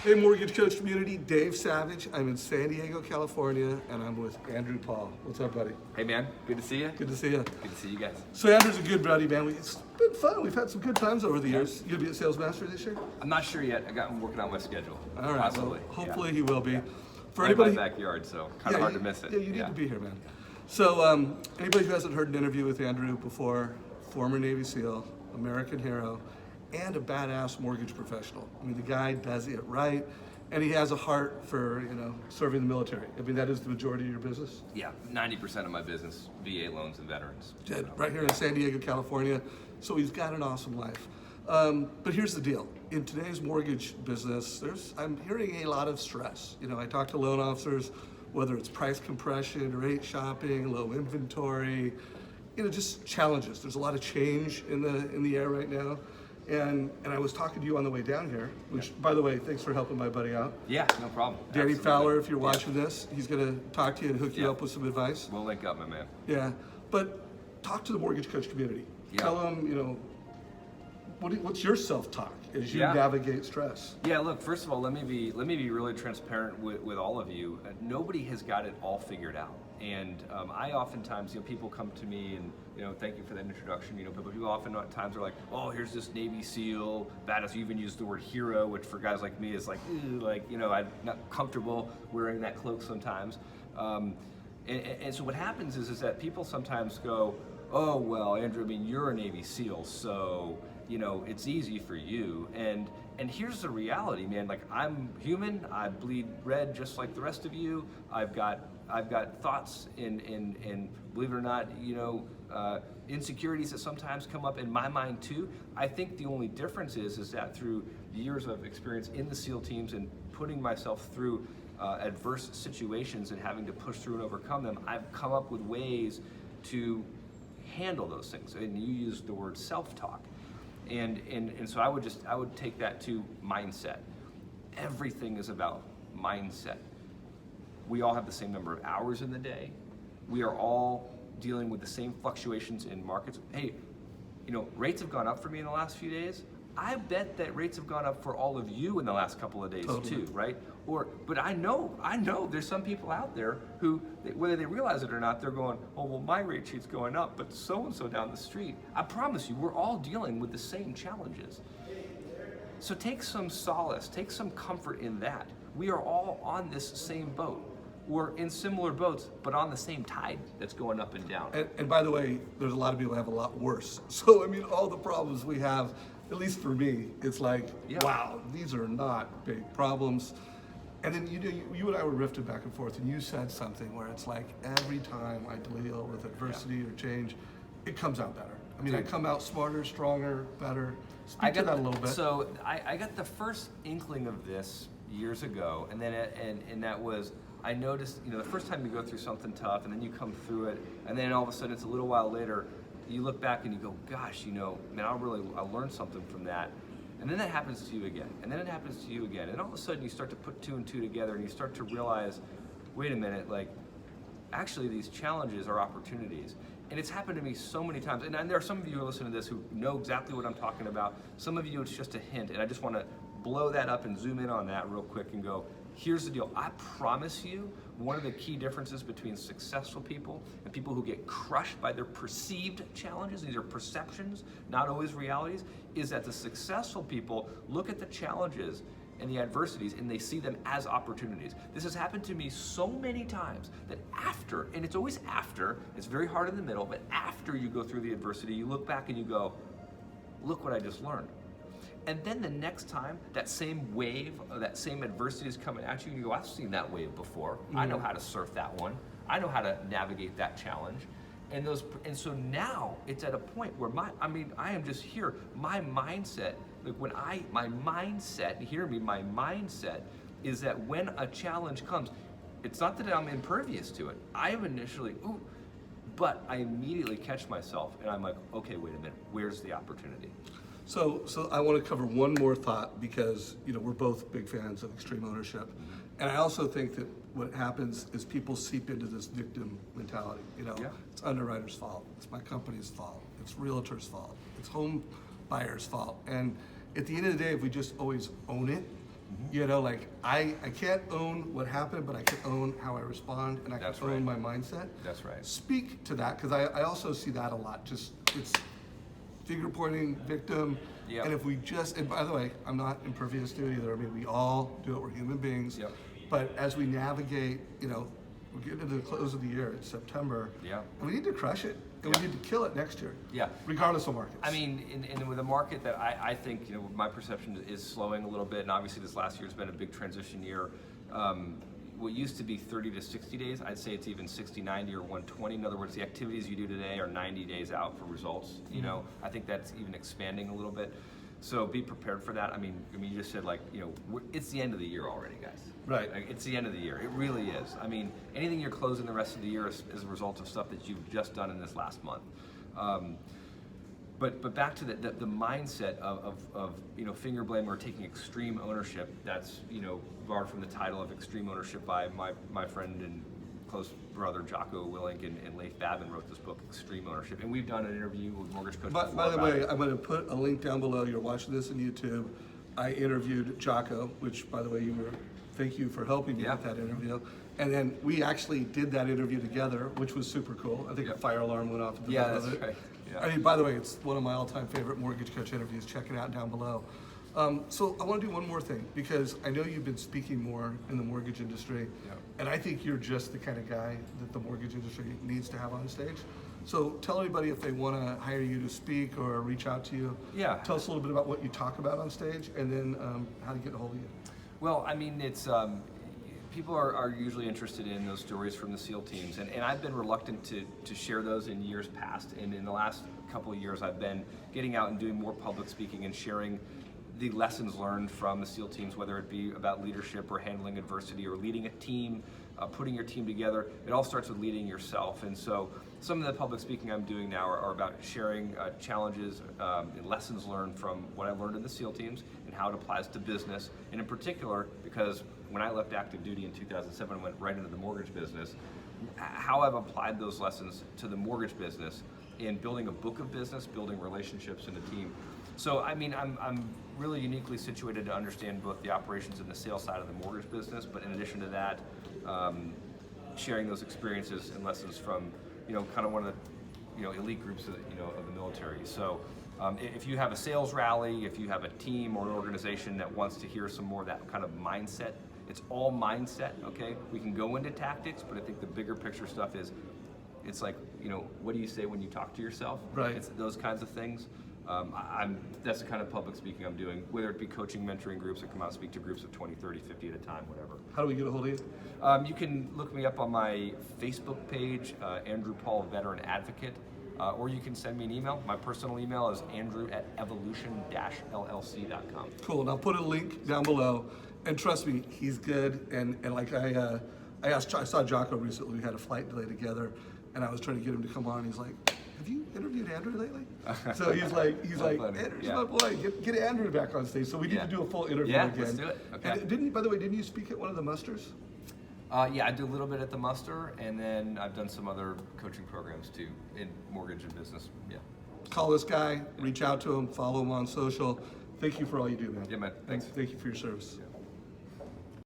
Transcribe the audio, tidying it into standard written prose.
Hey, Mortgage Coach community, Dave Savage. I'm in San Diego, California, and I'm with Andrew Paul. What's up, buddy? Hey man, good to see you. Good to see you. Good to see you guys. So Andrew's a good buddy, man. It's been fun. We've had some good times over the years. You gonna be a sales master this year? I'm not sure yet. I'm working on my schedule. All right. Possibly. Well, hopefully he will be. For Right in anybody, my backyard, so kind of hard to miss it. Yeah, you need to be here, man. So anybody who hasn't heard an interview with Andrew before, former Navy SEAL, American hero, and a badass mortgage professional. I mean, the guy does it right. And he has a heart for, serving the military. I mean, that is the majority of your business? Yeah, 90% of my business, VA loans and veterans. Right here in San Diego, California. So he's got an awesome life. But here's the deal. In today's mortgage business, I'm hearing a lot of stress. I talk to loan officers, whether it's price compression, rate shopping, low inventory, just challenges. There's a lot of change in the air right now. And I was talking to you on the way down here, which, by the way, thanks for helping my buddy out. Yeah, no problem. Danny Absolutely. Fowler, if you're watching this, he's going to talk to you and hook you up with some advice. We'll link up, my man. Yeah, but talk to the mortgage coach community. Yeah. Tell them, what's your self-talk as you Yeah. navigate stress? Yeah, look, first of all, let me be really transparent with all of you. Nobody has got it all figured out. And I oftentimes, people come to me and, thank you for that introduction. But people oftentimes are like, oh, here's this Navy SEAL, badass. You even use the word hero, which for guys like me is like, I'm not comfortable wearing that cloak sometimes. And so what happens is that people sometimes go, oh, well, Andrew, you're a Navy SEAL, so, it's easy for you. And here's the reality, man. Like, I'm human. I bleed red just like the rest of you. I've got thoughts and believe it or not, insecurities that sometimes come up in my mind too. I think the only difference is that through years of experience in the SEAL teams and putting myself through adverse situations and having to push through and overcome them, I've come up with ways to handle those things. And you used the word self-talk. And so I would take that to mindset. Everything is about mindset. We all have the same number of hours in the day. We are all dealing with the same fluctuations in markets. Hey, rates have gone up for me in the last few days. I bet that rates have gone up for all of you in the last couple of days too, right? But I know there's some people out there who, whether they realize it or not, they're going, oh, well, my rate sheet's going up, but so-and-so down the street. I promise you, we're all dealing with the same challenges. So take some solace, take some comfort in that. We are all on this same boat. We're in similar boats, but on the same tide that's going up and down. And by the way, there's a lot of people who have a lot worse. So, all the problems we have, at least for me, it's like, wow, these are not big problems. And then you and I were riffing back and forth, and you said something where it's like every time I deal with adversity or change, it comes out better. I come out smarter, stronger, better. Speak to that a little bit. So I got the first inkling of this years ago, and then and that was, I noticed, the first time you go through something tough, and then you come through it, and then all of a sudden it's a little while later, you look back and you go, gosh, man, I learned something from that. And then that happens to you again, and then it happens to you again, and all of a sudden you start to put two and two together, and you start to realize, wait a minute, like, actually these challenges are opportunities. And it's happened to me so many times, and there are some of you who are listening to this who know exactly what I'm talking about. Some of you, it's just a hint, and I just want to blow that up and zoom in on that real quick and go, here's the deal. I promise you, one of the key differences between successful people and people who get crushed by their perceived challenges, these are perceptions, not always realities, is that the successful people look at the challenges and the adversities and they see them as opportunities. This has happened to me so many times that after, and it's always after, it's very hard in the middle, but after you go through the adversity, you look back and you go, look what I just learned. And then the next time that same wave, or that same adversity is coming at you, and you go, I've seen that wave before. I know how to surf that one. I know how to navigate that challenge. And so now it's at a point where I am just here. My mindset, my mindset, hear me, my mindset is that when a challenge comes, it's not that I'm impervious to it. I am initially, but I immediately catch myself and I'm like, okay, wait a minute, where's the opportunity? So I want to cover one more thought because we're both big fans of extreme ownership, and I also think that what happens is people seep into this victim mentality. It's underwriter's fault, it's my company's fault, it's realtor's fault, it's home buyer's fault, and at the end of the day, if we just always own it, You know, like I can't own what happened, but I can own how I respond, and I can That's own right. my mindset. That's right. Speak to that, because I also see that a lot. Just it's finger pointing, victim. Yep. And if we just, and by the way, I'm not impervious to it either. I mean, we all do it. We're human beings. Yep. But as we navigate, you know, we're getting to the close of the year. It's September. Yeah. And we need to crush it, and Yeah. we need to kill it next year. Yeah. Regardless of markets. I mean, in with a market that I think, you know, my perception is slowing a little bit, and obviously this last year has been a big transition year. What used to be 30 to 60 days, I'd say it's even 60, 90, or 120. In other words, the activities you do today are 90 days out for results. You know, I think that's even expanding a little bit. So be prepared for that. I mean, you just said, like, you know, it's the end of the year already, guys. Right. Like, it's the end of the year. It really is. I mean, anything you're closing the rest of the year is a result of stuff that you've just done in this last month. But back to the mindset of you know, finger blaming or taking extreme ownership. That's, you know, borrowed from the title of Extreme Ownership by my friend and close brother Jocko Willink and Leif Babin wrote this book, Extreme Ownership. And we've done an interview with Mortgage Coach before By the about way, it. I'm going to put a link down below. You're watching this on YouTube. I interviewed Jocko, which, by the way, thank you for helping me with that interview. And then we actually did that interview together, which was super cool. I think Yep. a fire alarm went off at the Yeah, middle of that's it. right. Yeah. I mean, by the way, it's one of my all-time favorite Mortgage Coach interviews. Check it out down below. So I want to do one more thing, because I know you've been speaking more in the mortgage industry, Yep. and I think you're just the kind of guy that the mortgage industry needs to have on stage. So tell anybody if they want to hire you to speak or reach out to you. Yeah. Tell us a little bit about what you talk about on stage, and then how to get a hold of you. Well, I mean, it's people are usually interested in those stories from the SEAL teams, and I've been reluctant to share those in years past. And in the last couple of years, I've been getting out and doing more public speaking and sharing the lessons learned from the SEAL teams, whether it be about leadership or handling adversity or leading a team, putting your team together. It all starts with leading yourself. And so some of the public speaking I'm doing now are about sharing challenges and lessons learned from what I learned in the SEAL teams and how it applies to business. And in particular, because when I left active duty in 2007 and went right into the mortgage business, how I've applied those lessons to the mortgage business in building a book of business, building relationships in a team. So, I mean, I'm really uniquely situated to understand both the operations and the sales side of the mortgage business, but in addition to that, sharing those experiences and lessons from, you know, kind of one of the, you know, elite groups of, you know, of the military. So if you have a sales rally, if you have a team or an organization that wants to hear some more of that kind of mindset, it's all mindset, okay? We can go into tactics, but I think the bigger picture stuff is, it's like, you know, what do you say when you talk to yourself? Right. It's those kinds of things. That's the kind of public speaking I'm doing, whether it be coaching, mentoring groups, or come out and speak to groups of 20, 30, 50 at a time, whatever. How do we get a hold of you? You can look me up on my Facebook page, Andrew Paul Veteran Advocate, or you can send me an email. My personal email is andrew@evolution-llc.com. Cool, and I'll put a link down below. And trust me, he's good. And like I saw Jocko recently. We had a flight delay together, and I was trying to get him to come on. And he's like, "Have you interviewed Andrew lately?" So he's like, funny. "Andrew's Yeah. my boy. Get Andrew back on stage." So we need Yeah. to do a full interview Yeah, again. let's do it. Okay. And by the way, didn't you speak at one of the musters? Yeah, I do a little bit at the muster, and then I've done some other coaching programs too in mortgage and business. Yeah. Call this guy, reach out to him, follow him on social. Thank you for all you do, man. Yeah, man. Thanks. Thank you for your service. Yeah.